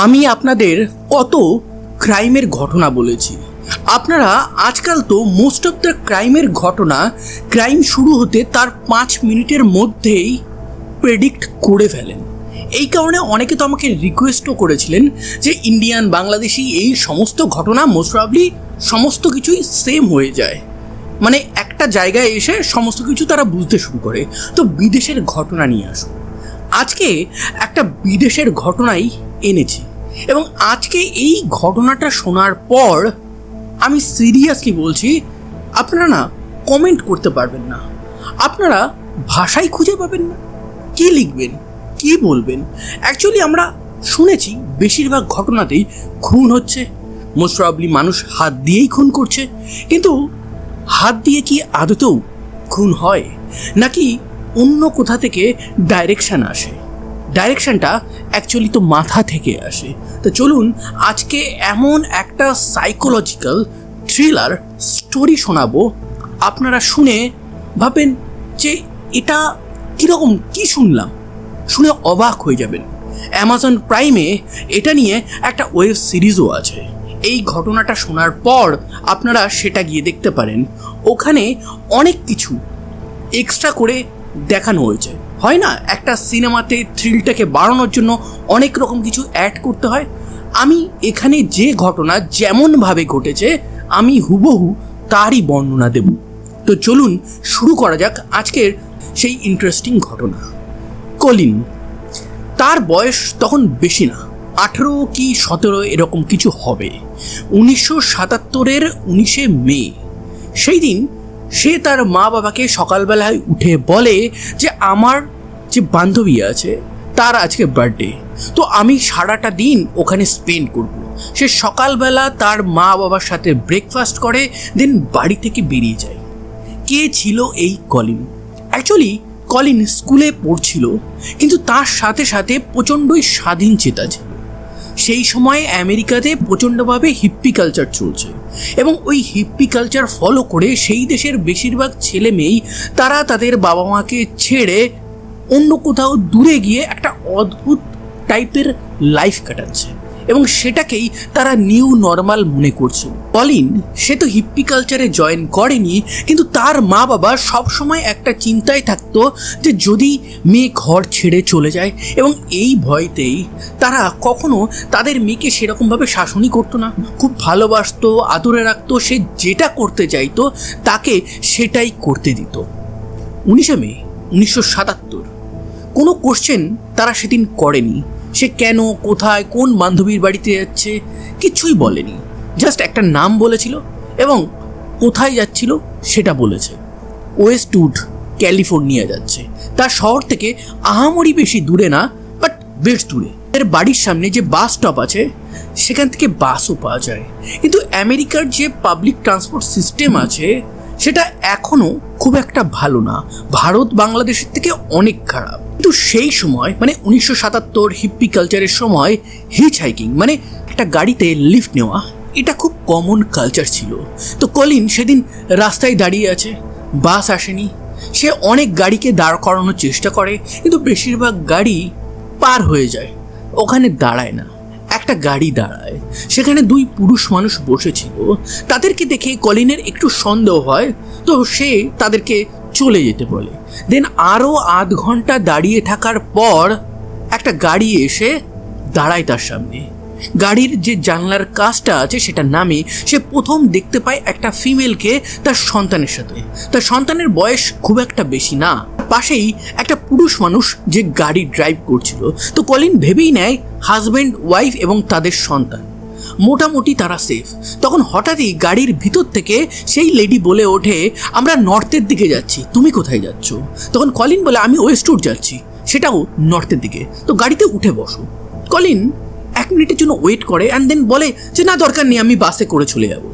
আমি আপনাদের কত ক্রাইমের ঘটনা বলেছি। আপনারা আজকাল তো মোস্ট অফ দ্য ক্রাইমের ঘটনা ক্রাইম শুরু হতে তার 5 মিনিটের মধ্যেই প্রেডিক্ট করে ফেলেন। এই কারণে অনেকে তো আমাকে রিকোয়েস্টও করেছিলেন যে ইন্ডিয়ান বাংলাদেশি এই সমস্ত ঘটনা মোস্ট প্রবাবলি সমস্ত কিছুই সেম হয়ে যায়, মানে একটা জায়গায় এসে সমস্ত কিছু তারা বুঝতে শুরু করে। তো বিদেশের ঘটনা নিয়ে আসুন। আজকে একটা বিদেশের ঘটনাই এনেছি এবং আজকে এই ঘটনাটা শোনার পর আমি সিরিয়াসলি বলছি, আপনারা না কমেন্ট করতে পারবেন না, আপনারা ভাষাই খুঁজে পাবেন না, কী লিখবেন, কী বলবেন। অ্যাকচুয়ালি আমরা শুনেছি বেশিরভাগ ঘটনাতেই খুন হচ্ছে, মোস্ট প্রবাবলি মানুষ হাত দিয়েই খুন করছে। কিন্তু হাত দিয়ে কি আদতেও খুন হয়, নাকি অন্য কোথা থেকে ডাইরেকশান আসে? ডাইরেকশানটা অ্যাকচুয়ালি তো মাথা থেকে আসে। তো চলুন আজকে এমন একটা সাইকোলজিক্যাল থ্রিলার স্টোরি শোনাবো, আপনারা শুনে ভাবেন যে এটা কীরকম, কী শুনলাম, শুনে অবাক হয়ে যাবেন। অ্যামাজন প্রাইমে এটা নিয়ে একটা ওয়েব সিরিজও আছে। এই ঘটনাটা শোনার পর আপনারা সেটা গিয়ে দেখতে পারেন। ওখানে অনেক কিছু এক্সট্রা করে দেখানো হয়েছে। হয় না, একটা সিনেমাতে থ্রিলটাকে বাড়ানোর জন্য অনেক রকম কিছু অ্যাড করতে হয়। আমি এখানে যে ঘটনা যেমনভাবে ঘটেছে আমি হুবহু তারই বর্ণনা দেব। তো চলুন শুরু করা যাক আজকের সেই ইন্টারেস্টিং ঘটনা। কলিন, তার বয়স তখন বেশি না, 18 কি 17 এরকম কিছু হবে। 1977-এর 19শে মে সেই দিন সে তার মা বাবাকে সকালবেলায় উঠে বলে যে আমার যে বান্ধবী আছে তার আজকে বার্থডে, তো আমি সারাটা দিন ওখানে স্পেন্ড করব। সে সকালবেলা তার মা বাবার সাথে ব্রেকফাস্ট করে দেন বাড়ি থেকে বেরিয়ে যায়। কে ছিল এই কলিন? অ্যাকচুয়ালি কলিন স্কুলে পড়ছিল, কিন্তু তার সাথে সাথে প্রচণ্ডই স্বাধীন চেতা ছিল। সেই সময়ে আমেরিকাতে প্রচণ্ডভাবে হিপ্পি কালচার চলছে এবং ওই হিপ্পি কালচার ফলো করে সেই দেশের বেশিরভাগ ছেলে মেয়েই তারা তাদের বাবা মাকে ছেড়ে অন্য কোথাও দূরে গিয়ে একটা অদ্ভুত টাইপের লাইফ কাটাচ্ছে এবং সেটাকেই তারা নিউ নর্মাল মনে করছে। কলিন সে তো হিপ্পি কালচারে জয়েন করেনি, কিন্তু তার মা বাবা সবসময় একটা চিন্তায় থাকতো যে যদি মেয়ে ঘর ছেড়ে চলে যায়, এবং এই ভয়তেই তারা কখনো তাদের মেয়েকে সেরকমভাবে শাসনই করতো না, খুব ভালোবাসতো, আদরে রাখতো, সে যেটা করতে চাইতো তাকে সেটাই করতে দিত। 19শে মে 1977 কোনো কোশ্চেন তারা সেদিন করেনি। সে কেন, কোথায়, কোন বান্ধবীর বাড়িতে যাচ্ছে কিচ্ছুই বলেনি, জাস্ট একটা নাম বলেছিল এবং কোথায় যাচ্ছিল সেটা বলেছে। ওয়েস্টউড ক্যালিফোর্নিয়া যাচ্ছে। তার শহর থেকে আহামরি বেশি দূরে না, বাট বেশ দূরে। এর বাড়ির সামনে যে বাস স্টপ আছে সেখান থেকে বাসও পাওয়া যায়, কিন্তু আমেরিকার যে পাবলিক ট্রান্সপোর্ট সিস্টেম আছে সেটা এখনও খুব একটা ভালো না, ভারত বাংলাদেশের থেকে অনেক খারাপ। কিন্তু সেই সময় মানে 1977 হিপ্পি কালচারের সময় হিচ হাইকিং মানে একটা গাড়িতে লিফট নেওয়া এটা খুব কমন কালচার ছিল। তো কলিন সেদিন রাস্তায় দাঁড়িয়ে আছে, বাস আসেনি। সে অনেক গাড়িকে দাঁড় করানোর চেষ্টা করে, কিন্তু বেশিরভাগ গাড়ি পার হয়ে যায়, ওখানে দাঁড়ায় না। একটা গাড়ি দাঁড়ায়, সেখানে 2 পুরুষ মানুষ বসেছিল। তাদেরকে দেখে কলিনের একটু সন্দেহ হয়, তো সে তাদেরকে চলে যেতে বলে। দেন আরও আধ ঘন্টা দাঁড়িয়ে থাকার পর একটা গাড়ি এসে দাঁড়ায় তার সামনে। গাড়ির যে জানলার কাজটা আছে সেটা নামে সে প্রথম দেখতে পায় একটা ফিমেলকে তার সন্তানের সাথে। তার সন্তানের বয়স খুব একটা বেশি না, পাশেই একটা পুরুষ মানুষ যে গাড়ি ড্রাইভ করছিল। তো কলিন ভেবেই নেয় হাজব্যান্ড, ওয়াইফ এবং তাদের সন্তান মোটামুটি তারা সেফ। তখন হঠাৎই গাড়ির ভিতর থেকে সেই লেডি বলে ওঠে, আমরা নর্থের দিকে যাচ্ছি, তুমি কোথায় যাচ্ছ? তখন কলিন বলে, আমি ওয়েস্টউড যাচ্ছি, সেটাও নর্থের দিকে, তো গাড়িতে উঠে বসো। কলিন 1 মিনিটের জন্য ওয়েট করে অ্যান্ড দেন বলে যে না, দরকার নেই, আমি বাসে করে চলে যাব।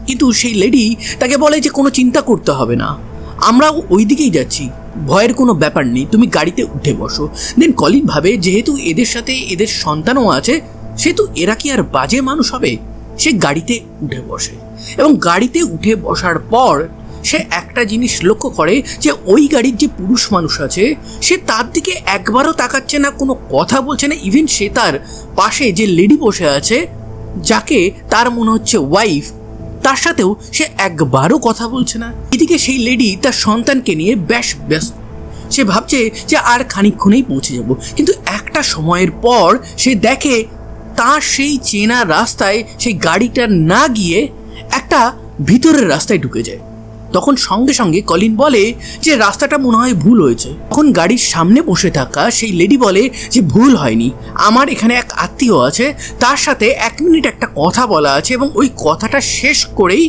কিন্তু সেই লেডি তাকে বলে যে কোনো চিন্তা করতে হবে না, আমরাও ওই দিকেই যাচ্ছি, ভয়ের কোনো ব্যাপার নেই, তুমি গাড়িতে উঠে বসো। দেন কলিন ভাবে যেহেতু এদের সাথে এদের সন্তানও আছে, সেহেতু এরা কি আর বাজে মানুষ হবে? সে গাড়িতে উঠে বসে এবং গাড়িতে উঠে বসার পর সে একটা জিনিস লক্ষ্য করে যে ওই গাড়ির যে পুরুষ মানুষ আছে সে তার দিকে একবারও তাকাচ্ছে না, কোনো কথা বলছে না। ইভেন সে তার পাশে যে লেডি বসে আছে, যাকে তার মনে হচ্ছে ওয়াইফ, তার সাথেও সে একবারও কথা বলছে না। এদিকে সেই লেডি তার সন্তানকে নিয়ে বেশ ব্যস্ত। সে ভাবছে যে আর খানিকক্ষণেই পৌঁছে যাব, কিন্তু একটা সময়ের পর সে দেখে তার সেই চেনা রাস্তায় সেই গাড়িটা না গিয়ে একটা ভিতরের রাস্তায় ঢুকে যায়। তখন সঙ্গে সঙ্গে কলিন বলে যে রাস্তাটা মনে হয় ভুল হয়েছে। তখন গাড়ির সামনে বসে থাকা সেই লেডি বলে যে ভুল হয়নি, আমার এখানে এক আত্মীয় আছে, তার সাথে 1 মিনিট একটা কথা বলা আছে এবং ওই কথাটা শেষ করেই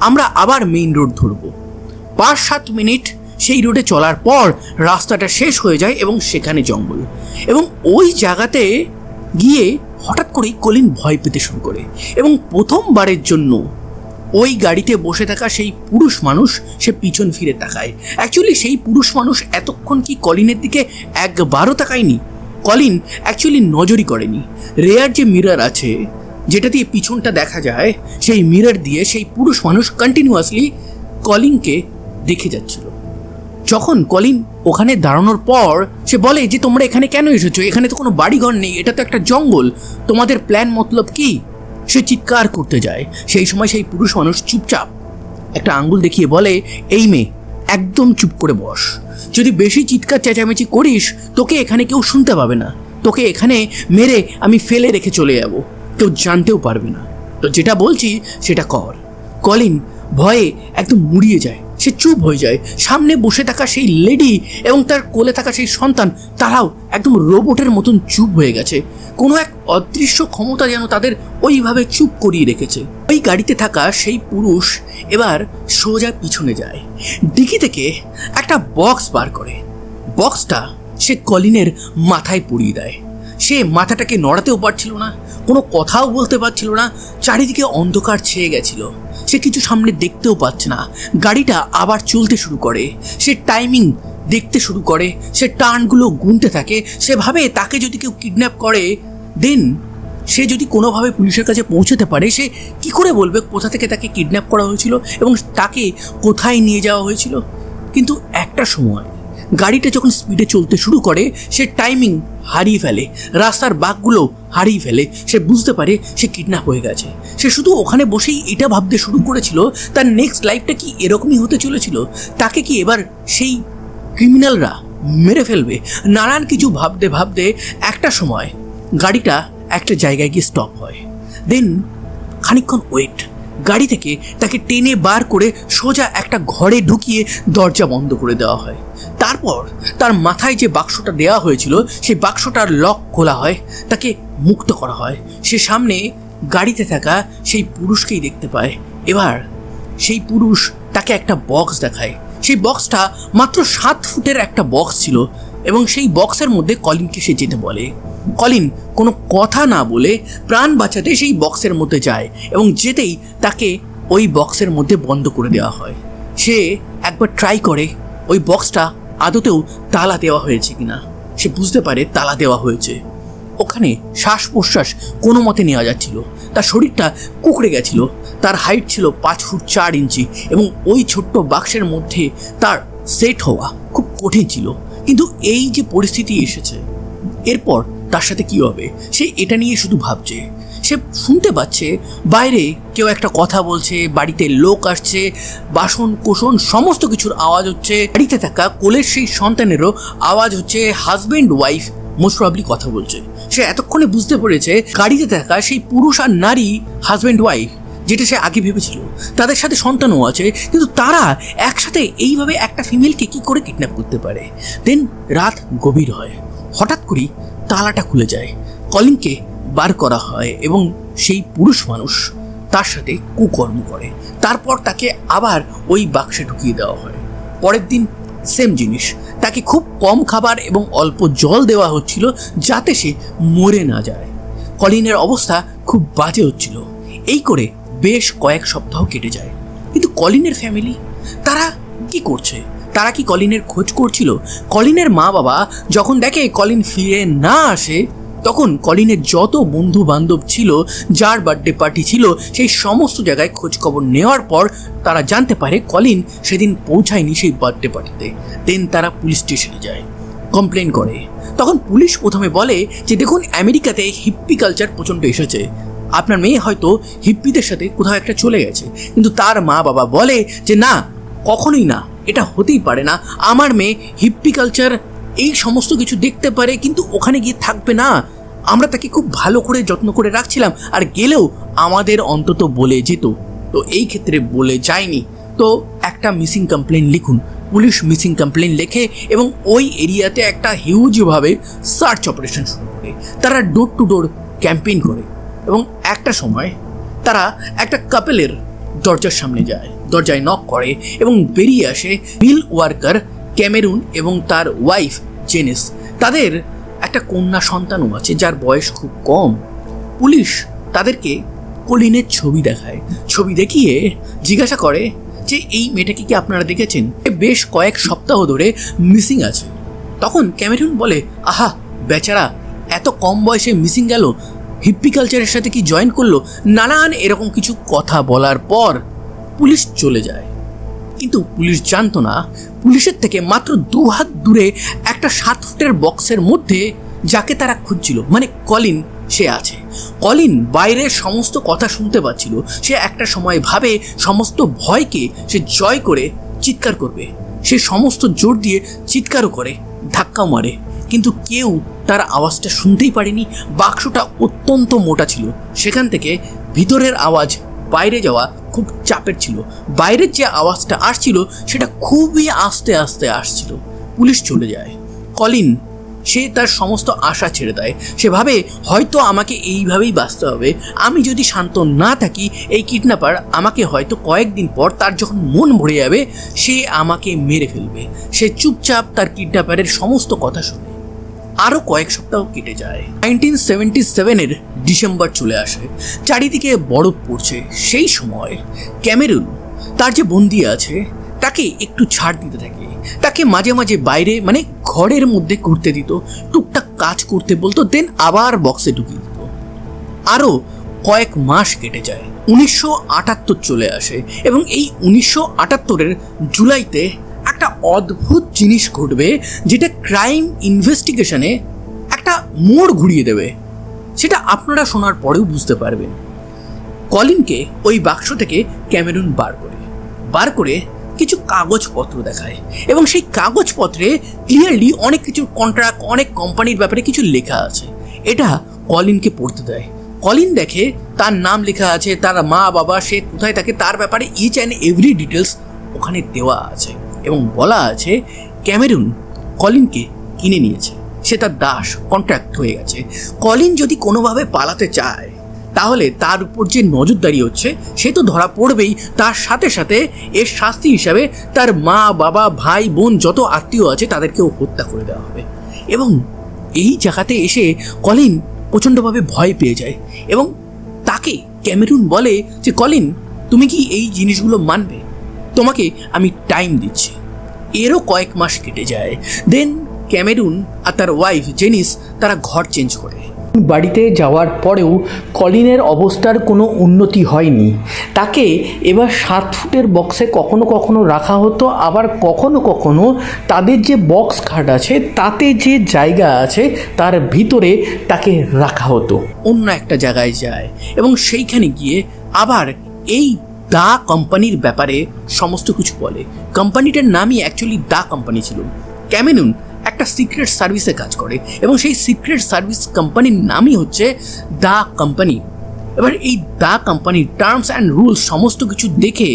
আমরা আবার মেইন রোড ধরবো। 5-7 মিনিট সেই রোডে চলার পর রাস্তাটা শেষ হয়ে যায় এবং সেখানে জঙ্গল। এবং ওই জায়গাতে গিয়ে হঠাৎ করেই কলিন ভয় পেতে শুরু করে এবং প্রথমবারের জন্য ওই গাড়িতে বসে থাকা সেই পুরুষ মানুষ সে পিছন ফিরে তাকায়। অ্যাকচুয়ালি সেই পুরুষ মানুষ এতক্ষণ কি কলিনের দিকে একবারও তাকায়নি। কলিন অ্যাকচুয়ালি নজরই করেনি। রেয়ার যে মিরর আছে যেটা দিয়ে পিছনটা দেখা যায়, সেই মিরর দিয়ে সেই পুরুষ মানুষ কন্টিনিউয়াসলি কলিনকে দেখে যাচ্ছিল। যখন কলিন ওখানে দাঁড়ানোর পর সে বলে যে তোমরা এখানে কেন এসেছো, এখানে তো কোনো বাড়িঘর নেই, এটা তো একটা জঙ্গল, তোমাদের প্ল্যান মতলব কি? সে চিৎকার করতে যায়। সেই সময় সেই পুরুষ মানুষ চুপচাপ একটা আঙ্গুল দেখিয়ে বলে, এই মেয়ে একদম চুপ করে বস, যদি বেশি চিৎকার চেঁচামেচি করিস তোকে এখানে কেউ শুনতে পাবে না, তোকে এখানে মেরে আমি ফেলে রেখে চলে যাব, কেউ জানতেও পারবে না, তো যেটা বলছি সেটা কর। কলিন ভয়ে একদম মুড়িয়ে যায়, সে চুপ হয়ে যায়। সামনে বসে থাকা সেই লেডি এবং তার কোলে থাকা সেই সন্তান তারাও একদম রোবটের মতন চুপ হয়ে গেছে। কোনো এক অদৃশ্য ক্ষমতা যেন তাদের ওইভাবে চুপ করিয়ে রেখেছে। ওই গাড়িতে থাকা সেই পুরুষ এবার সোজা পিছনে যায়, ডিকি থেকে একটা বক্স বার করে। বক্সটা সে কলিনের মাথায় পুড়িয়ে দেয়। সে মাথাটাকে নড়াতেও পারছিল না, কোনো কথাও বলতে পারছিল না, চারিদিকে অন্ধকার ছেয়ে গেছিল, সে কিছু সামনে দেখতেও পাচ্ছে না। গাড়িটা আবার চলতে শুরু করে, সে টাইমিং দেখতে শুরু করে, সে টার্নগুলো গুনতে থাকে। সে ভাবে তাকে যদি কেউ কিডন্যাপ করে, দেন সে যদি কোনোভাবে পুলিশের কাছে পৌঁছতে পারে, সে কি করে বলবে কোথা থেকে তাকে কিডন্যাপ করা হয়েছিল এবং তাকে কোথায় নিয়ে যাওয়া হয়েছিল। কিন্তু একটা সময় গাড়িটা যখন স্পিডে চলতে শুরু করে, সে টাইমিং হারিয়ে ফেলে, রাস্তার বাঁকগুলো হারিয়ে ফেলে। সে বুঝতে পারে সে কিডন্যাপ হয়ে গেছে। সে শুধু ওখানে বসেই এটা ভাবতে শুরু করেছিল তার নেক্সট লাইফটা কি এরকমই হতে চলেছিল, তাকে কি এবার সেই ক্রিমিনালরা মেরে ফেলবে। নানান কিছু ভাবতে ভাবতে একটা সময় গাড়িটা একটা জায়গায় গিয়ে স্টপ হয়। দেন খানিকক্ষণ ওয়েট, গাড়ি থেকে তাকে টেনে বার করে সোজা একটা ঘরে ঢুকিয়ে দরজা বন্ধ করে দেওয়া হয়। তারপর তার মাথায় যে বাক্সটা দেওয়া হয়েছিল সেই বাক্সটার লক খোলা হয়, তাকে মুক্ত করা হয়। সে সামনে গাড়িতে থাকা সেই পুরুষকেই দেখতে পায়। এবার সেই পুরুষ তাকে একটা বক্স দেখায়। সেই বক্সটা মাত্র 7 ফুটের একটা বক্স ছিল এবং সেই বক্সের মধ্যে কলিনকে সে যেতে বলে। কলিন কোনো কথা না বলে প্রাণ বাঁচাতে সেই বক্সের মধ্যে যায় এবং যেতেই তাকে ওই বক্সের মধ্যে বন্ধ করে দেওয়া হয়। সে একবার ট্রাই করে ওই বক্সটা আদতেও তালা দেওয়া হয়েছে কিনা। সে বুঝতে পারে তালা দেওয়া হয়েছে। ওখানে শ্বাস প্রশ্বাস কোনো মতে নেওয়া যাচ্ছিল। তার শরীরটা কুঁকড়ে গেছিল। তার হাইট ছিল 5 ফুট 4 ইঞ্চি এবং ওই ছোট্ট বাক্সের মধ্যে তার সেট হওয়া খুব কঠিন ছিল। কিন্তু এই যে পরিস্থিতি এসেছে, এরপর তার সাথে কি হবে সে এটা নিয়ে শুধু ভাবছে। সে শুনতে পাচ্ছে বাইরে কেউ একটা কথা বলছে, বাড়িতে লোক আসছে, বাসন কোসন সমস্ত কিছুর আওয়াজ হচ্ছে। বাড়িতে থাকা কোলের সেই সন্তানেরও আওয়াজ হচ্ছে। হাজব্যান্ড ওয়াইফ মোস্ট প্রবাবলি কথা বলছে। সে এতক্ষণে বুঝতে পেরেছে গাড়িতে থাকা সেই পুরুষ আর নারী হাজব্যান্ড ওয়াইফ, যেটা সে আগে ভেবেছিল। তাদের সাথে সন্তানও আছে, কিন্তু তারা একসাথে এইভাবে একটা ফিমেলকে কি করে কিডন্যাপ করতে পারে। দেন রাত গভীর হয়, হঠাৎ করেই তালাটা খুলে যায়। কলিনকে বার করা হয় এবং সেই পুরুষ মানুষ তার সাথে কুকর্ম করে। তারপর তাকে আবার ওই বাক্সে ঢুকিয়ে দেওয়া হয়। পরের দিন সেম জিনিস, তাকে খুব কম খাবার এবং অল্প জল দেওয়া হচ্ছিল যাতে সে মরে না যায়। কলিনের অবস্থা খুব বাজে হচ্ছিল। এই করে বেশ কয়েক সপ্তাহ কেটে যায়। কিন্তু কলিনের ফ্যামিলি তারা কি করছে? তারা কি কলিনের খোঁজ করছিল? কলিনের মা বাবা যখন দেখে কলিন ফিরে না আসে, তখন কলিনের যত বন্ধু বান্ধব ছিল, যার বার্থডে পার্টি ছিল, সেই সমস্ত জায়গায় খোঁজখবর নেওয়ার পর তারা জানতে পারে কলিন সেদিন পৌঁছায়নি সেই বার্থডে পার্টিতে। দেন তারা পুলিশ স্টেশনে যায়, কমপ্লেন করে। তখন পুলিশ প্রথমে বলে যে দেখুন, আমেরিকাতে হিপ্পি কালচার প্রচণ্ড এসেছে, আপনার মেয়ে হয়তো হিপ্পিদের সাথে কোথাও একটা চলে গেছে। কিন্তু তার মা বাবা বলে যে না, কখনোই না, এটা হতেই পারে না। আমার মেয়ে হিপ্পি কালচার এই সমস্ত কিছু দেখতে পারে, কিন্তু ওখানে গিয়ে থাকবে না। আমরা তাকে খুব ভালো করে যত্ন করে রাখছিলাম, আর গেলেও আমাদের অন্তত বলে যেত। তো এই ক্ষেত্রে বলে যায়নি। তো একটা মিসিং কমপ্লেন লিখুন। পুলিশ মিসিং কমপ্লেন লেখে এবং ওই এরিয়াতে একটা হিউজভাবে সার্চ অপারেশন শুরু করে। তারা ডোর টু ডোর ক্যাম্পেইন করে এবং একটা সময় তারা একটা কাপেলের দরজার সামনে যায়, দরজায় নক করে এবং বেরিয়ে আসে মিল ওয়ার্কার ক্যামেরুন এবং তার ওয়াইফ জেনিস। তাদের একটা কন্যা সন্তানও আছে যার বয়স খুব কম। পুলিশ তাদেরকে কলিনের ছবি দেখায়। ছবি দেখিয়ে জিজ্ঞাসা করে যে এই মেয়েটাকে কি আপনারা দেখেছেন? বেশ কয়েক সপ্তাহ ধরে মিসিং আছে। তখন ক্যামেরুন বলে, আহা বেচারা, এত কম বয়সে মিসিং গেল, হিপ্পি কালচারের সাথে কি জয়েন করলো, নানান এরকম কিছু কথা বলার পর পুলিশ চলে যায়। কিন্তু পুলিশ জানতো না, পুলিশের থেকে মাত্র 2 হাত দূরে একটা 7 ফুটের বক্সের মধ্যে যাকে তারা খুঁজছিল, মানে কলিন, সে আছে। কলিন বাইরের সমস্ত কথা শুনতে পাচ্ছিল। সে একটা সময় ভাবে সমস্ত ভয়কে সে জয় করে চিৎকার করবে। সে সমস্ত জোর দিয়ে চিৎকারও করে, ধাক্কা মারে, কিন্তু কেউ তার আওয়াজটা শুনতেই পারেনি। বাক্সটা অত্যন্ত মোটা ছিল, সেখান থেকে ভিতরের আওয়াজ বাইরে যাওয়া খুব চাপের ছিল। বাইরের যে আওয়াজটা আসছিল সেটা খুবই আস্তে আস্তে আসছিল। পুলিশ চলে যায়। কলিন সে তার সমস্ত আশা ছেড়ে দেয়। সে ভাবে হয়তো আমাকে এইভাবেই বাঁচতে হবে। আমি যদি শান্ত না থাকি, এই কিডন্যাপার আমাকে হয়তো কয়েকদিন পর, তার যখন মন ভরে যাবে, সে আমাকে মেরে ফেলবে। সে চুপচাপ তার কিডন্যাপারের সমস্ত কথা শুনে। আরও কয়েক সপ্তাহ কেটে যায়। 1977-এর ডিসেম্বর চলে আসে। চারিদিকে বরফ পড়ছে। সেই সময় ক্যামেরুন তার যে বন্দি আছে তাকে একটু ছাড় দিতে থাকে। তাকে মাঝে মাঝে বাইরে, মানে ঘরের মধ্যে ঘুরতে দিত, টুকটাক কাজ করতে বলতো, দেন আবার বক্সে ঢুকিয়ে দিত। আরও কয়েক মাস কেটে যায়। 1978 চলে আসে এবং এই 1978-এর জুলাইতে একটা অদ্ভুত জিনিস ঘটবে, যেটা ক্রাইম ইনভেস্টিগেশনে একটা মোড় ঘুরিয়ে দেবে। সেটা আপনারা শোনার পরেও বুঝতে পারবেন। কলিনকে ওই বাক্স থেকে ক্যামেরুন বার করে কিছু কাগজপত্র দেখায় এবং সেই কাগজপত্রে ক্লিয়ারলি অনেক কিছু কন্ট্রাক্ট, অনেক কোম্পানির ব্যাপারে কিছু লেখা আছে। এটা কলিনকে পড়তে দেয়। কলিন দেখে তার নাম লেখা আছে, তার মা বাবা, সে কোথায় থাকে, তার ব্যাপারে ইচ অ্যান্ড এভরি ডিটেলস ওখানে দেওয়া আছে এবং বলা আছে ক্যামেরুন কলিনকে কিনে নিয়েছে, সে তার দাস, কন্ট্রাক্ট হয়ে গেছে। কলিন যদি কোনোভাবে পালাতে চায় তাহলে তার উপর যে নজরদারি হচ্ছে সে তো ধরা পড়বেই, তার সাথে সাথে এর শাস্তি হিসাবে তার মা বাবা, ভাই বোন, যত আত্মীয় আছে তাদেরকেও হত্যা করে দেওয়া হবে। এবং এই জায়গাতে এসে কলিন প্রচণ্ডভাবে ভয় পেয়ে যায় এবং তাকে ক্যামেরুন বলে যে কলিন, তুমি কি এই জিনিসগুলো মানবে? তোমাকে আমি টাইম দিচ্ছি। এরও কয়েক মাস কেটে যায়। দেন ক্যামেরুন আর তার ওয়াইফ জেনিস তারা ঘর চেঞ্জ করে। বাড়িতে যাওয়ার পরেও কলিনের অবস্থার কোনো উন্নতি হয়নি। তাকে এবার 7 ফুটের বক্সে কখনো কখনো রাখা হতো, আবার কখনো কখনো তাদের যে বক্স খাট আছে তাতে যে জায়গা আছে তার ভিতরে তাকে রাখা হতো। অন্য একটা জায়গায় যায় এবং সেইখানে গিয়ে আবার এই দা কোম্পানির ব্যাপারে সমস্ত কিছু বলে। কোম্পানিটার নামই অ্যাকচুয়ালি দা কোম্পানি ছিল। ক্যামেরুন একটা সিক্রেট সার্ভিসে কাজ করে এবং সেই সিক্রেট সার্ভিস কোম্পানির নামই হচ্ছে দা কোম্পানি। এবার এই দা কোম্পানির টার্মস অ্যান্ড রুলস সমস্ত কিছু দেখে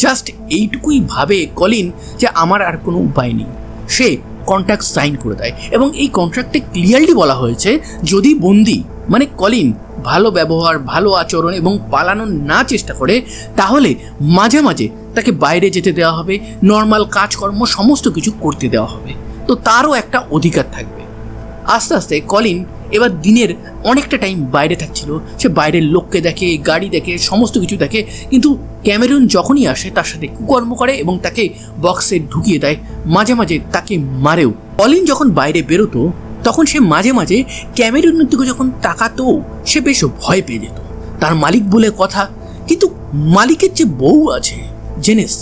জাস্ট এইটুকুই ভাবে কলিন যে আমার আর কোনো উপায় নেই। সে কন্ট্রাক্ট সাইন করে দেয় এবং এই কন্ট্রাক্টে ক্লিয়ারলি বলা হয়েছে যদি বন্দি, মানে কলিন, ভালো ব্যবহার, ভালো আচরণ এবং পালানোর না চেষ্টা করে তাহলে মাঝে মাঝে তাকে বাইরে যেতে দেওয়া হবে, নর্মাল কাজকর্ম সমস্ত কিছু করতে দেওয়া হবে। তো তারও একটা অধিকার থাকবে। আস্তে আস্তে কলিন এবার দিনের অনেকটা টাইম বাইরে থাকছিল। সে বাইরের লোককে দেখে, গাড়ি দেখে, সমস্ত কিছু দেখে, কিন্তু ক্যামেরুন যখনই আসে তার সাথে কুকর্ম করে এবং তাকে বক্সে ঢুকিয়ে দেয়, মাঝে মাঝে তাকে মারেও। কলিন যখন বাইরে বেরোতো তখন সে মাঝে মাঝে ক্যামেরুনের দিকে যখন তাকাতো সে বেশ ভয় পেয়ে যেত। তার মালিক বলে কথা, কিন্তু মালিকের যে বউ আছে জেনেস,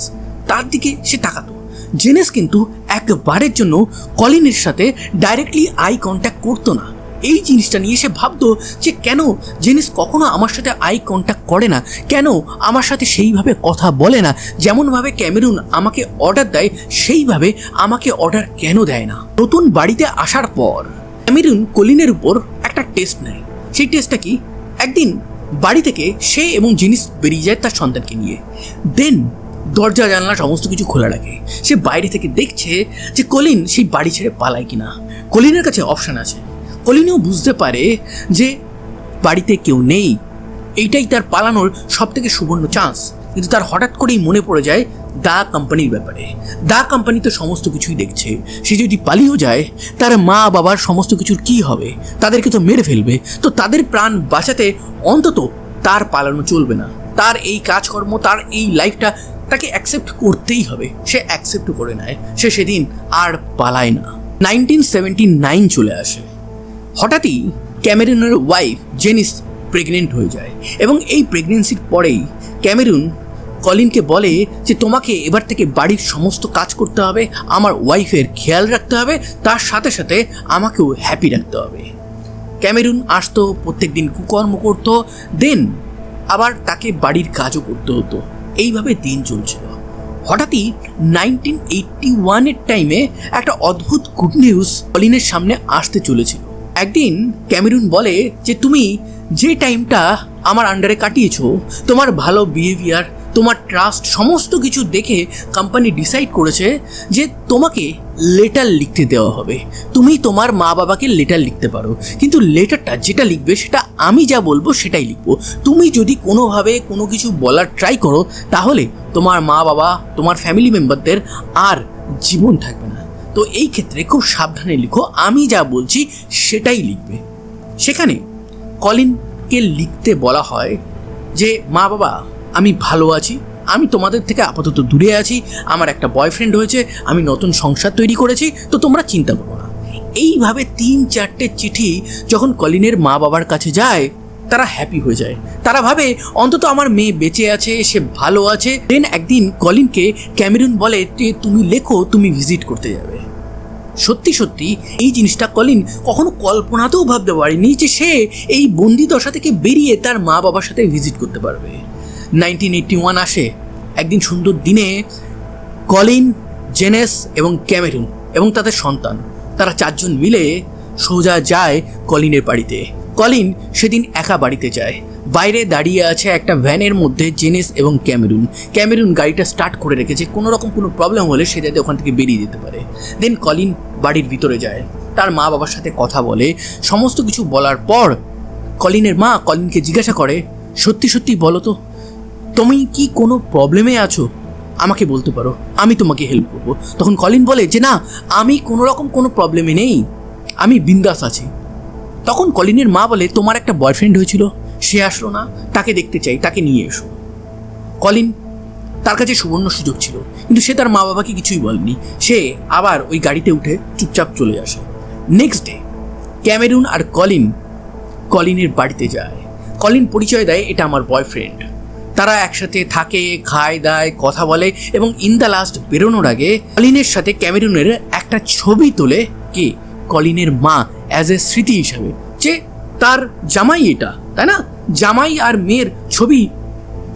তার দিকে সে তাকাতো। জেনেস কিন্তু একবারের জন্য কলিনের সাথে ডাইরেক্টলি আই কন্ট্যাক্ট করতো না। এই জিনিসটা নিয়ে সে ভাবতো যে কেন জেনিস কখনো আমার সাথে আই কন্ট্যাক্ট করে না, কেন আমার সাথে সেইভাবে কথা বলে না, যেমনভাবে ক্যামেরুন আমাকে অর্ডার দেয় সেইভাবে আমাকে অর্ডার কেন দেয় না। নতুন বাড়িতে আসার পর ক্যামেরুন কলিনের উপর একটা টেস্ট নেয়। সেই টেস্টটা কি, একদিন বাড়ি থেকে সে এবং জেনিস বেরিয়ে যায় তার সন্তানকে নিয়ে। দেন দরজা জানলা সমস্ত কিছু খোলা রাখে। সে বাইরে থেকে দেখছে যে কলিন সেই বাড়ি ছেড়ে পালায় কিনা। কলিনের কাছে অপশান আছে। কলিনও বুঝতে পারে যে বাড়িতে কেউ নেই, এইটাই তার পালানোর সব থেকে সুবর্ণ চান্স। কিন্তু তার হঠাৎ করেই মনে পড়ে যায় দা কোম্পানির ব্যাপারে। দা কোম্পানি তো সমস্ত কিছুই দেখছে, সে যদি পালিয়েও যায় তার মা বাবার সমস্ত কিছুর কি হবে, তাদেরকে তো মেরে ফেলবে। তো তাদের প্রাণ বাঁচাতে অন্তত তার পালানো চলবে না। তার এই কাজকর্ম, তার এই লাইফটা তাকে অ্যাকসেপ্ট করতেই হবে। সে অ্যাকসেপ্ট করে নেয়। সে সেদিন আর পালায় না। 1979 চলে আসে। হঠাৎই ক্যামেরুনের ওয়াইফ জেনিস প্রেগনেন্ট হয়ে যায় এবং এই প্রেগনেন্সির পরেই ক্যামেরুন কলিনকে বলে যে তোমাকে এবার থেকে বাড়ির সমস্ত কাজ করতে হবে, আমার ওয়াইফের খেয়াল রাখতে হবে, তার সাথে সাথে আমাকেও হ্যাপি রাখতে হবে। ক্যামেরুন আসতো, প্রত্যেক দিন কুকর্ম করতো, দেন আবার তাকে বাড়ির কাজও করতে হতো। এইভাবে দিন চলছিল। হঠাৎই 1981-এর টাইমে একটা অদ্ভুত গুড নিউজ কলিনের সামনে আসতে চলেছিল। একদিন ক্যামেরুন বলে যে তুমি যে টাইমটা আমার আন্ডারে কাটিয়েছো, তোমার ভালো বিহেভিয়ার, তোমার ট্রাস্ট, সমস্ত কিছু দেখে কোম্পানি ডিসাইড করেছে যে তোমাকে লেটার লিখতে দেওয়া হবে। তুমি তোমার মা বাবাকে লেটার লিখতে পারো, কিন্তু লেটারটা যেটা লিখবে সেটা আমি যা বলবো সেটাই লিখবো। তুমি যদি কোনোভাবে কোনো কিছু বলার ট্রাই করো তাহলে তোমার মা বাবা, তোমার ফ্যামিলি মেম্বারদের আর জীবন থাকবে না। তো এই ক্ষেত্রে খুব সাবধানে লিখো, আমি যা বলছি সেটাই লিখবে। সেখানে কলিনকে লিখতে বলা হয় যে মা বাবা, আমি ভালো আছি, আমি তোমাদের থেকে আপাতত দূরে আছি, আমার একটা বয়ফ্রেন্ড হয়েছে, আমি নতুন সংসার তৈরি করেছি, তো তোমরা চিন্তা করো না। এইভাবে 3-4টে চিঠি যখন কলিনের মা বাবার কাছে যায় তারা হ্যাপি হয়ে যায়। তারা ভাবে অন্তত আমার মেয়ে বেঁচে আছে, সে ভালো আছে। দেন একদিন কলিনকে ক্যামেরুন বলে যে তুমি লেখো, তুমি ভিজিট করতে যাবে। সত্যি সত্যি এই জিনিসটা কলিন কখনো কল্পনাতেও ভাবতে পারেনি যে সে এই বন্দি দশা থেকে বেরিয়ে তার মা বাবার সাথে ভিজিট করতে পারবে। 1981 আসে। একদিন সুন্দর দিনে কলিন, জেনেস এবং ক্যামেরুন এবং তাদের সন্তান, তারা 4 জন মিলে সোজা যায় কলিনের বাড়িতে। কলিন সেদিন একা বাড়িতে যায়। বাইরে দাঁড়িয়ে আছে একটা ভ্যানের মধ্যে জেনেস এবং ক্যামেরুন। ক্যামেরুন গাড়িটা স্টার্ট করে রেখেছে, কোনো রকম কোনো প্রবলেম হলে সে যাতে ওখান থেকে বেরিয়ে যেতে পারে। দেন কলিন বাড়ির ভিতরে যায়, তার মা বাবার সাথে কথা বলে। সমস্ত কিছু বলার পর কলিনের মা কলিনকে জিজ্ঞাসা করে, সত্যি সত্যি বলো তো, তুমি কি কোনো প্রবলেমে আছো? আমাকে বলতে পারো, আমি তোমাকে হেল্প করবো। তখন কলিন বলে যে না, আমি কোনো রকম কোনো প্রবলেমে নেই, আমি বিন্দাস আছি। তখন কলিনের মা বলে তোমার একটা বয়ফ্রেন্ড হয়েছিল, সে আসলো না, তাকে দেখতে চাই, তাকে নিয়ে এসো। কলিন, তার কাছে সুবর্ণ সুযোগ ছিল, কিন্তু সে তার মা বাবাকে কিছুই বলেনি। সে আবার ওই গাড়িতে উঠে চুপচাপ চলে আসে। নেক্সট ডে ক্যামেরুন আর কলিনের বাড়িতে যায়। কলিন পরিচয় দেয় এটা আমার বয়ফ্রেন্ড। তারা একসাথে থাকে, খায় দায়, কথা বলে এবং ইন দ্য লাস্ট বেরোনোর আগে কলিনের সাথে ক্যামেরুনের একটা ছবি তোলে কে, কলিনের মা, অ্যাজ এ স্মৃতি হিসাবে যে তার জামাই এটা, তাই না? জামাই আর মেয়ের ছবি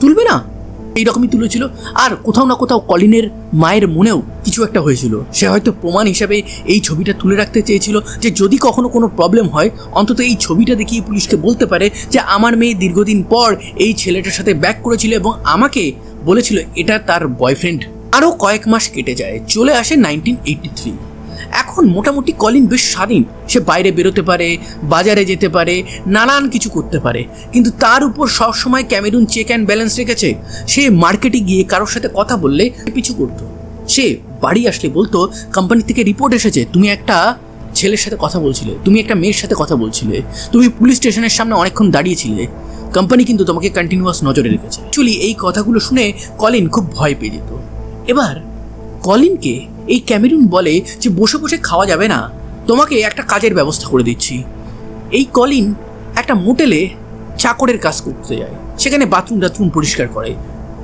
তুলবে না, এইরকমই তুলেছিল। আর কোথাও না কোথাও কলিনের মায়ের মনেও কিছু একটা হয়েছিল। সে হয়তো প্রমাণ হিসাবে এই ছবিটা তুলে রাখতে চেয়েছিল যে যদি কখনো কোনো প্রবলেম হয় অন্তত এই ছবিটা দেখিয়ে পুলিশকে বলতে পারে যে আমার মেয়ে দীর্ঘদিন পর এই ছেলেটার সাথে ব্যাক করেছিল এবং আমাকে বলেছিল এটা তার বয়ফ্রেন্ড। আরও কয়েক মাস কেটে যায়, চলে আসে 1983। এখন মোটামুটি কলিন বেশ স্বাধীন। সে বাইরে বেরোতে পারে, বাজারে যেতে পারে, নানান কিছু করতে পারে। কিন্তু তার উপর সবসময় ক্যামেরুন চেক অ্যান্ড ব্যালেন্স রেখেছে। সে মার্কেটে গিয়ে কারোর সাথে কথা বললে পিছু করতো। সে বাড়ি আসলে বলতো কোম্পানি থেকে রিপোর্ট এসেছে, তুমি একটা ছেলের সাথে কথা বলছিলে, তুমি একটা মেয়ের সাথে কথা বলছিলে, তুমি পুলিশ স্টেশনের সামনে অনেকক্ষণ দাঁড়িয়েছিলে, কোম্পানি কিন্তু তোমাকে কন্টিনিউয়াস নজরে রেখেছে। অ্যাকচুয়ালি এই কথাগুলো শুনে কলিন খুব ভয় পেয়ে যেত। এবার কলিনকে এই ক্যামেরুন বলে যে বসে বসে খাওয়া যাবে না, তোমাকে একটা কাজের ব্যবস্থা করে দিচ্ছি। এই কলিন একটা মোটেলে চাকরের কাজ করতে যায়, সেখানে বাথরুম পরিষ্কার করে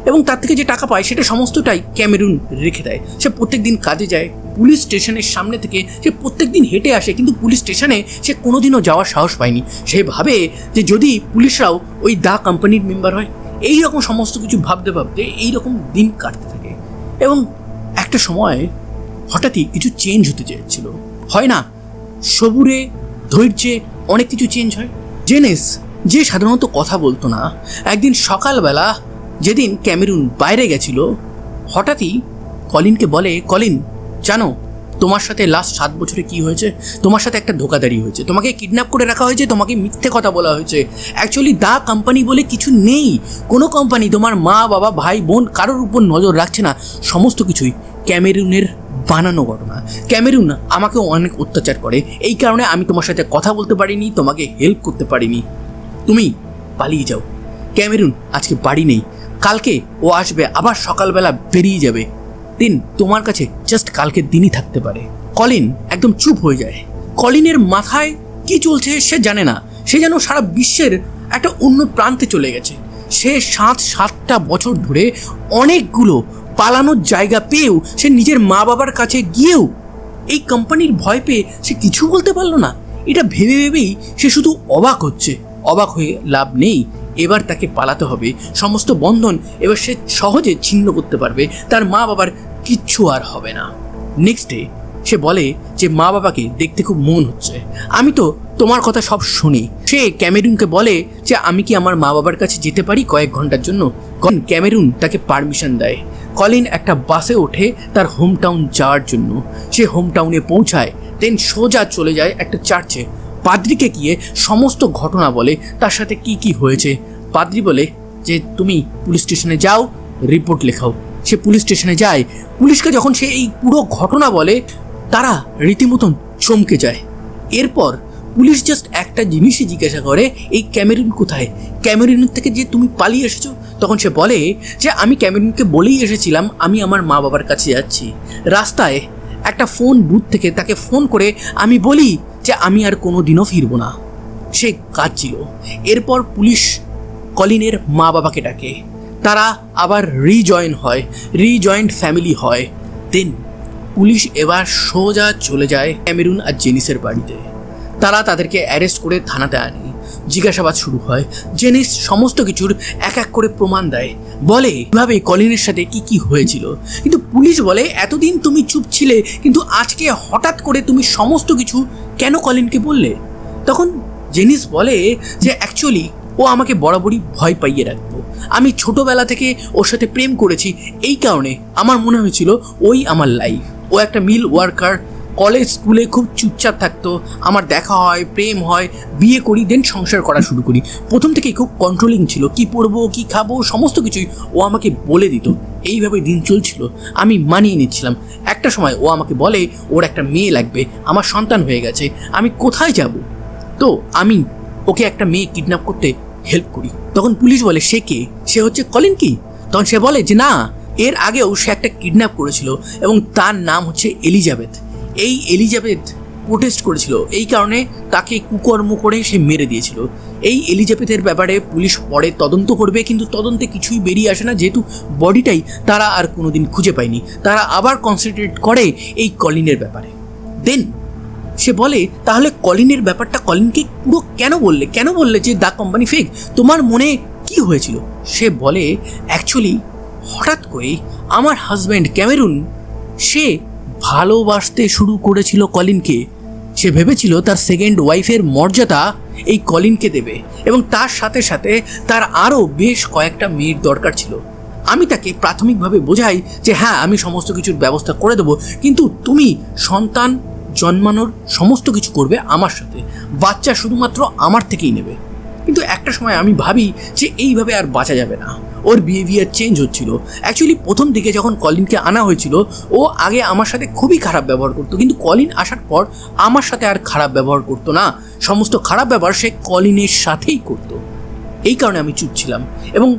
এবং তার থেকে যে টাকা পায় সেটা সমস্তটাই ক্যামেরুন রেখে দেয়। সে প্রত্যেক দিন কাজে যায়, পুলিশ স্টেশনের সামনে থেকে সে প্রত্যেক দিন হেঁটে আসে, কিন্তু পুলিশ স্টেশনে সে কোনোদিনও যাওয়ার সাহস পায়নি। সে ভাবে যে যদি পুলিশরাও ওই দা কোম্পানির মেম্বার হয়। এই রকম সমস্ত কিছু ভাবতে ভাবতে এইরকম দিন কাটতে থাকে এবং একটা সময় হঠাৎই কিছু চেঞ্জ হতে চেয়েছিল। হয় না, সবুরে ধৈর্যে অনেক কিছু চেঞ্জ হয়। জেনেস, যে সাধারণত কথা বলতো না, একদিন সকালবেলা যেদিন ক্যামেরুন বাইরে গেছিল, হঠাৎই কলিনকে বলে, কলিন জানো তোমার সাথে লাস্ট 7 বছরে কি হয়েছে? তোমার সাথে একটা ধোঁকাধাড়ি হয়েছে, তোমাকে কিডন্যাপ করে রাখা হয়েছে, তোমাকে মিথ্যে কথা বলা হয়েছে। অ্যাকচুয়ালি দা কোম্পানি বলে কিছু নেই, কোনো কোম্পানি তোমার মা বাবা ভাই বোন কারোর উপর নজর রাখছে না। সমস্ত কিছুই ক্যামেরুনের বানানো ঘটনা। ক্যামেরুন আমাকে অনেক অত্যাচার করে, এই কারণে আমি তোমার সাথে কথা বলতে পারিনি, তোমাকে হেল্প করতে পারিনি। তুমি পালিয়ে যাও। ক্যামেরুন আজকে বাড়ি নেই, কালকে ও আসবে, আবার সকালবেলা বেরিয়ে যাবে। দিন তোমার কাছে জাস্ট কালকের দিনই থাকতে পারে। কলিন একদম চুপ হয়ে যায়। কলিনের মাথায় কি চলছে সে জানে না, সে যেন সারা বিশ্বের একটা অন্য প্রান্তে চলে গেছে। সে 7টা বছর ধরে অনেকগুলো পালানোর জায়গা পেয়েও, সে নিজের মা বাবার কাছে গিয়েও এই কোম্পানির ভয় পেয়ে সে কিছু বলতে পারলো না। এটা ভেবে ভেবেই সে শুধু অবাক হচ্ছে। অবাক হয়ে লাভ নেই, এবার তাকে পালাতে হবে। সমস্ত বন্ধন এবার সে সহজে ছিন্ন করতে পারবে, তার মা বাবার কিচ্ছু আর হবে না। নেক্সট ডে সে বলে যে মা বাবাকে দেখতে খুব মন হচ্ছে, আমি তো তোমার কথা সব শুনি। সে ক্যামেরুনকে বলে যে আমি কি আমার মা বাবার কাছে যেতে পারি কয়েক ঘন্টার জন্য? ক্যামেরুন তাকে পারমিশন দেয়। কলিন একটা বাসে ওঠে তার হোম টাউন যাওয়ার জন্য। সে হোম টাউনে পৌঁছায়, দেন সোজা চলে যায় একটা চার্চে। পাদ্রিকে গিয়ে সমস্ত ঘটনা বলে, তার সাথে কি কি হয়েছে। পাদ্রি বলে যে তুমি পুলিশ স্টেশনে যাও, রিপোর্ট লেখাও। সে পুলিশ স্টেশনে যায়। পুলিশকে যখন সে এই পুরো ঘটনা বলে, তারা রীতিমতন চমকে যায়। এরপর পুলিশ জাস্ট একটা জিনিসই জিজ্ঞাসা করে, এই ক্যামেরুন কোথায়? ক্যামেরুনের থেকে যে তুমি পালিয়ে এসেছো। তখন সে বলে যে আমি ক্যামেরুনকে বলেই এসেছিলাম আমি আমার মা বাবার কাছে যাচ্ছি। রাস্তায় একটা ফোন বুথ থেকে তাকে ফোন করে আমি বলি যে আমি আর কোনো দিনও ফিরবো না। সে কাঁদছিল। এরপর পুলিশ কলিনের মা বাবাকে ডাকে, তারা আবার রিজয়েন্ট ফ্যামিলি হয়। দেন পুলিশ এবার সোজা চলে যায় ক্যামেরুন আর জেনিসের বাড়িতে। তারা তাদেরকে অ্যারেস্ট করে থানাতে আনে। জিজ্ঞাসাবাদ শুরু হয়। জেনিস সমস্ত কিছুর এক এক করে প্রমাণ দেয়, বলে এভাবে কলিনের সাথে কি কি হয়েছিল। কিন্তু পুলিশ বলে এতদিন তুমি চুপ ছিলে, কিন্তু আজকে হঠাৎ করে তুমি সমস্ত কিছু কেন কলিনকে বললে? তখন জেনিস বলে যে অ্যাকচুয়ালি ও আমাকে বরাবরই ভয় পাইয়ে রাখতো। আমি ছোটবেলা থেকে ওর সাথে প্রেম করেছি, এই কারণে আমার মনে হয়েছিল ওই আমার লাইফ। ও একটা মিল ওয়ার্কার, কলেজ স্কুলে খুব চুপচাপ থাকতো। আমার দেখা হয়, প্রেম হয়, বিয়ে করি, দেন সংসার করা শুরু করি। প্রথম থেকেই খুব কন্ট্রোলিং ছিল, কি পরবো কি খাবো সমস্ত কিছুই ও আমাকে বলে দিত। এইভাবে দিন চলছিল, আমি মানিয়ে নিচ্ছিলাম। একটা সময় ও আমাকে বলে ওর একটা মেয়ে লাগবে, আমার সন্তান হয়ে গেছে, আমি কোথায় যাব? তো আমি ওকে একটা মেয়ে কিডন্যাপ করতে হেল্প করি। তখন পুলিশ বলে সে কে? সে হচ্ছে কলিন কি? তখন সে বলে যে না, এর আগেও সে একটা কিডন্যাপ করেছিল এবং তার নাম হচ্ছে এলিজাবেথ। এই এলিজাবেথ প্রোটেস্ট করেছিল, এই কারণে তাকে কুকর্ম করে সে মেরে দিয়েছিল। এই এলিজাবেথের ব্যাপারে পুলিশ পরে তদন্ত করবে, কিন্তু তদন্তে কিছুই বেরিয়ে আসে না, যেহেতু বডিটাই তারা আর কোনোদিন খুঁজে পায়নি। তারা আবার কনসেন্ট্রেট করে এই কলিনের ব্যাপারে। দেন সে বলে তাহলে কলিনের ব্যাপারটা কলিনকে পুরো কেন বললে যে দা কোম্পানি ফেক? তোমার মনে কি হয়েছিল? সে বলে অ্যাকচুয়ালি হঠাৎ করেই আমার হাজব্যান্ড ক্যামেরুন সে ভালোবাসতে শুরু করেছিল কলিনকে। সে ভেবেছিল তার সেকেন্ড ওয়াইফের মর্যাদা এই কলিনকে দেবে এবং তার সাথে সাথে তার আরও বেশ কয়েকটা মেয়ের দরকার ছিল। আমি তাকে প্রাথমিকভাবে বোঝাই যে হ্যাঁ আমি সমস্ত কিছুর ব্যবস্থা করে দেবো, কিন্তু তুমি সন্তান জন্মানোর সমস্ত কিছু করবে আমার সাথে, বাচ্চা শুধুমাত্র আমার থেকেই নেবে। কিন্তু একটা সময় আমি ভাবি যে এইভাবে আর বাঁচা যাবে না। ওর বিহেভিয়ার চেঞ্জ হচ্ছিল। অ্যাকচুয়ালি প্রথম দিকে যখন কলিনকে আনা হয়েছিল ও আগে আমার সাথে খুবই খারাপ ব্যবহার করতো, কিন্তু কলিন আসার পর আমার সাথে আর খারাপ ব্যবহার করতো না। সমস্ত খারাপ ব্যবহার সে কলিনের সাথেই করতো। এই কারণে আমি চুপ ছিলাম এবং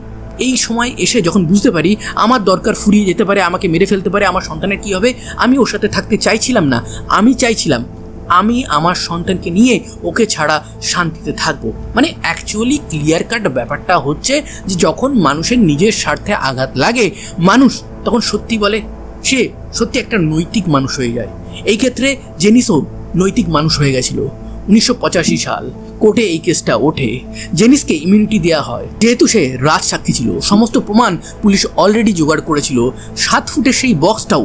এই সময় এসে যখন বুঝতে পারি আমার দরকার ফুরিয়ে যেতে পারে, আমাকে মেরে ফেলতে পারে, আমার সন্তানের কী হবে, আমি ওর সাথে থাকতে চাইছিলাম না। আমি চাইছিলাম আমি আমার সন্তানকে নিয়ে ওকে ছাড়া শান্তিতে থাকবো। মানে অ্যাকচুয়ালি ক্লিয়ার কাট ব্যাপারটা হচ্ছে যে যখন মানুষের নিজের স্বার্থে আঘাত লাগে মানুষ তখন সত্যি বলে, সে সত্যি একটা নৈতিক মানুষ হয়ে যায়। এই ক্ষেত্রে জেনিসও নৈতিক মানুষ হয়ে গেছিল। 1985 সাল কোর্টে এই কেসটা ওঠে। জেনিসকে ইমিউনিটি দেওয়া হয় যেহেতু সে রাজসাক্ষী ছিল। সমস্ত প্রমাণ পুলিশ অলরেডি জোগাড় করেছিল। 7 ফুটের সেই বক্সটাও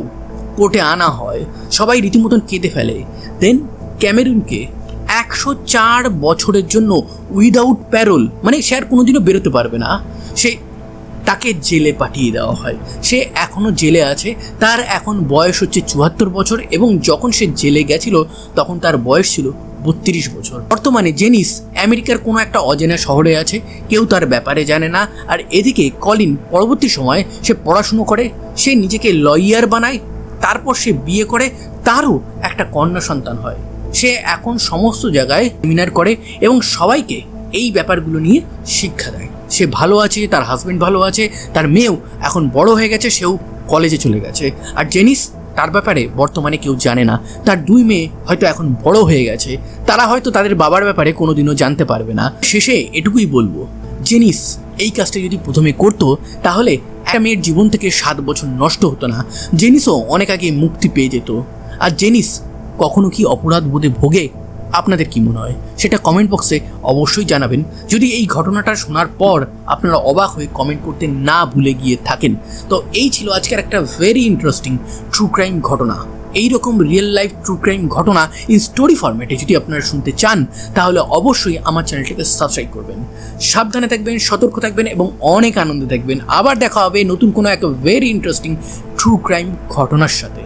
কোর্টে আনা হয়। সবাই রীতিমতন কেঁদে ফেলে। দেন ক্যামেরুনকে 104 বছরের জন্য উইদাউট প্যারোল, মানে সে আর কোনোদিনও বেরোতে পারবে না, তাকে জেলে পাঠিয়ে দেওয়া হয়। সে এখনও জেলে আছে। তার এখন বয়স হচ্ছে 74 বছর এবং যখন সে জেলে গেছিল তখন তার বয়স ছিল 32 বছর। বর্তমানে জেনিস আমেরিকার কোনো একটা অচেনা শহরে আছে, কেউ তার ব্যাপারে জানে না। আর এদিকে কলিন পরবর্তী সময়ে সে পড়াশুনো করে, সে নিজেকে লয়ার বানায়, তারপর সে বিয়ে করে, তারও একটা কন্যা সন্তান হয়। সে এখন সমস্ত জায়গায় সেমিনার করে এবং সবাইকে এই ব্যাপারগুলো নিয়ে শিক্ষা দেয়। সে ভালো আছে, তার হাজব্যান্ড ভালো আছে, তার মেয়েও এখন বড় হয়ে গেছে, সেও কলেজে চলে গেছে। আর জেনিস, তার ব্যাপারে বর্তমানে কেউ জানে না। তার 2 মেয়ে হয়তো এখন বড় হয়ে গেছে, তারা হয়তো তাদের বাবার ব্যাপারে কোনোদিনও জানতে পারবে না। শেষে এটুকুই বলবো, জেনিস এই কাজটা যদি প্রথমে করতো তাহলে একটা মেয়ের জীবন থেকে 7 বছর নষ্ট হতো না। জেনিসও অনেক আগে মুক্তি পেয়ে যেত। আর জেনিস কখনো কি অপরাধ বোধে ভোগে? আপনাদের কি মনে হয় সেটা কমেন্ট বক্সে অবশ্যই জানাবেন। যদি এই ঘটনাটা শোনার পর আপনারা অবাক হয়ে কমেন্ট করতে না ভুলে গিয়ে থাকেন। তো এই ছিল আজকের একটা ভেরি ইন্টারেস্টিং ট্রু ক্রাইম ঘটনা। এইরকম রিয়েল লাইফ ট্রু ক্রাইম ঘটনা ইন স্টোরি ফরম্যাটে যদি আপনারা শুনতে চান তাহলে অবশ্যই আমার চ্যানেলটিকে সাবস্ক্রাইব করবেন। সাবধানে থাকবেন, সতর্ক থাকবেন এবং অনেক আনন্দে থাকবেন। আবার দেখা হবে নতুন কোনো এক ভেরি ইন্টারেস্টিং ট্রু ক্রাইম ঘটনার সাথে।